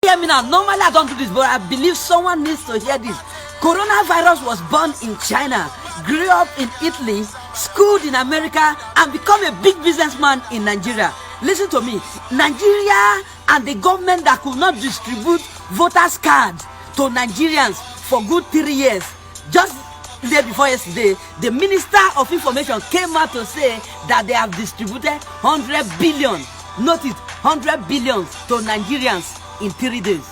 hear me now. Normally I don't do this, but I believe someone needs to hear this. Coronavirus was born in China, grew up in Italy, schooled in America, and become a big businessman in Nigeria. Listen to me. Nigeria and the government that could not distribute voters' cards to Nigerians for good 3 years. Just the day before yesterday, the Minister of Information came out to say that they have distributed 100 billion, note it, 100 billion to Nigerians in 3 days.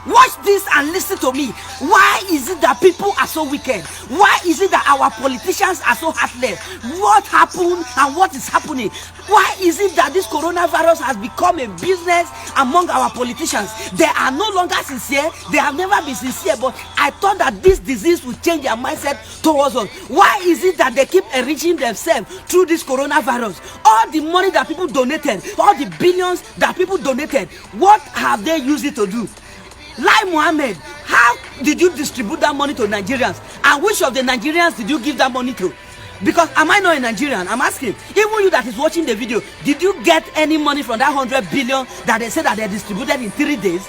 Watch this and listen to me. Why is it that people are so wicked? Why is it that our politicians are so heartless? What happened and what is happening? Why is it that this coronavirus has become a business among our politicians? They are no longer sincere. They have never been sincere, but I thought that this disease would change their mindset towards us. Why is it that they keep enriching themselves through this coronavirus? All the money that people donated, all the billions that people donated, what have they used it to do? Lai Mohammed, how did you distribute that money to Nigerians? And which of the Nigerians did you give that money to? Because am I not a Nigerian? I'm asking. Even you that is watching the video, did you get any money from that 100 billion that they said that they distributed in 3 days?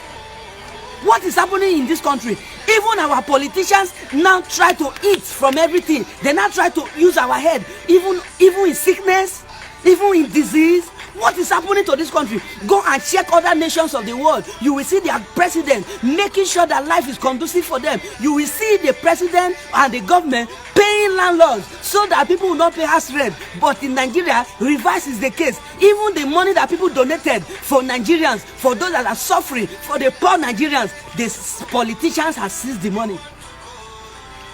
What is happening in this country? Even our politicians now try to eat from everything. They now try to use our head, even in sickness, even in disease. What is happening to this country? Go and check other nations of the world. You will see their president making sure that life is conducive for them. You will see the president and the government paying landlords so that people will not pay house rent. But in Nigeria, reverse is the case. Even the money that people donated for Nigerians, for those that are suffering, for the poor Nigerians, the politicians have seized the money.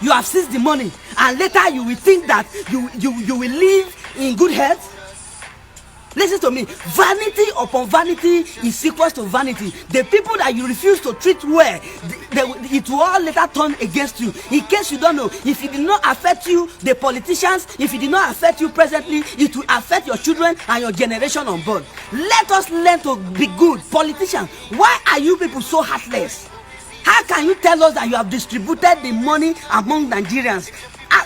You have seized the money, and later you will think that you will live in good health. Listen to me. Vanity upon vanity is equals to vanity. The people that you refuse to treat well, it will all later turn against you. In case you don't know, if it did not affect you, the politicians, if it did not affect you presently, it will affect your children and your generation on board. Let us learn to be good. Politicians, why are you people so heartless? How can you tell us that you have distributed the money among Nigerians?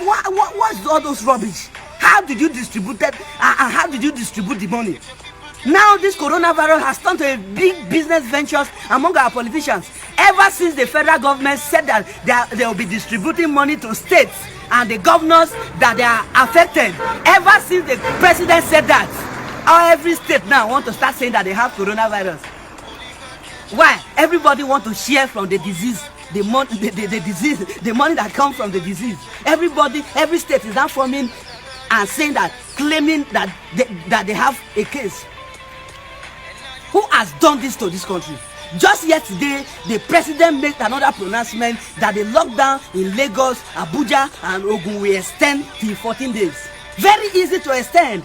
What's all those rubbish? How did you distribute it, and how did you distribute the money? Now this coronavirus has turned to a big business ventures among our politicians. Ever since the federal government said that they will be distributing money to states and the governors that they are affected, ever since the president said that, every state now want to start saying that they have coronavirus. Why? Everybody want to share from the disease. The disease, the money that comes from the disease. Every state is now forming and saying that, claiming that they have a case. Who has done this to this country? Just yesterday, the president made another pronouncement that the lockdown in Lagos, Abuja, and Ogun will extend till 14 days. Very easy to extend.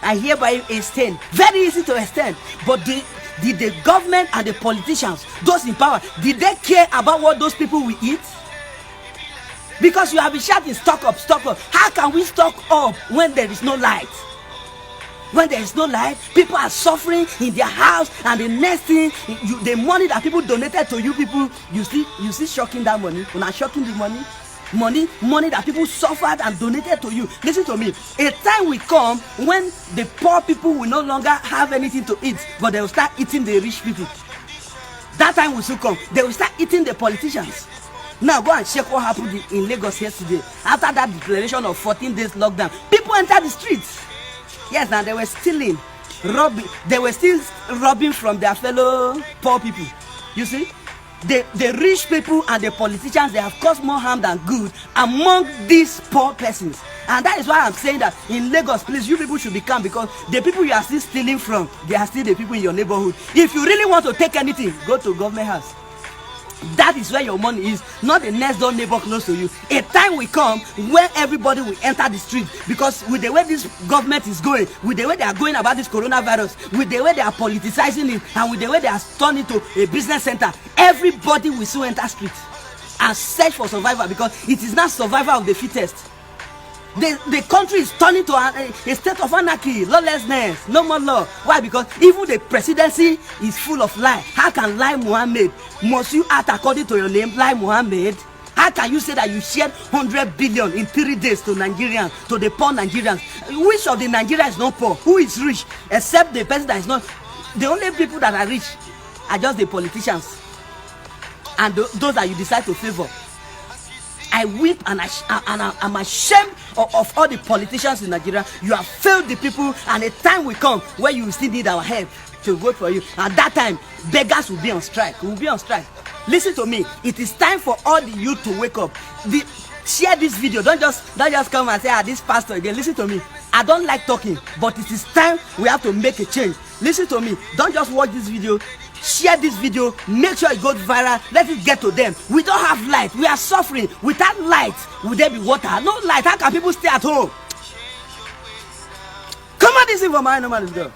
I hereby extend. Very easy to extend. But did the government and the politicians, those in power, did they care about what those people will eat? Because you have been shouting, stock up, stock up. How can we stock up when there is no light? When there is no light, people are suffering in their house, and the next thing, the money that people donated to you people, you see shocking that money. When I'm shocking the money that people suffered and donated to you. Listen to me. A time will come when the poor people will no longer have anything to eat, but they will start eating the rich people. That time will soon come. They will start eating the politicians. Now go and check what happened in Lagos yesterday. After that declaration of 14 days lockdown, people entered the streets. Yes, now they were stealing, robbing. They were still robbing from their fellow poor people. You see, the rich people and the politicians, they have caused more harm than good among these poor persons. And that is why I'm saying that in Lagos, please, you people should be calm, because the people you are still stealing from, they are still the people in your neighborhood. If you really want to take anything, go to government house. That is where your money is, not the next door neighbor close to you. A time will come where everybody will enter the street, because with the way this government is going, with the way they are going about this coronavirus, with the way they are politicizing it, and with the way they are turning into a business center, everybody will soon enter street and search for survival, because it is not survival of the fittest. The country is turning to a state of anarchy, lawlessness, no more law. Why? Because even the presidency is full of lies. How can Lai Mohammed, must you act according to your name, Lai Mohammed? How can you say that you shared 100 billion in 3 days to Nigerians, to the poor Nigerians? Which of the Nigerians is not poor? Who is rich? Except the person that is not. The only people that are rich are just the politicians and those that you decide to favor. I weep and I'm ashamed of all the politicians in Nigeria. You have failed the people, and a time will come where you will still need our help to vote for you. At that time, beggars will be on strike. We will be on strike. Listen to me. It is time for all the youth to wake up. Share this video. Don't just come and say, this pastor again. Listen to me. I don't like talking, but it is time we have to make a change. Listen to me. Don't just watch this video. Share this video. Make sure it goes viral. Let it get to them. We don't have light. We are suffering. Without light, will there be water? No light. How can people stay at home? Come on, this is for my normal. Let's go.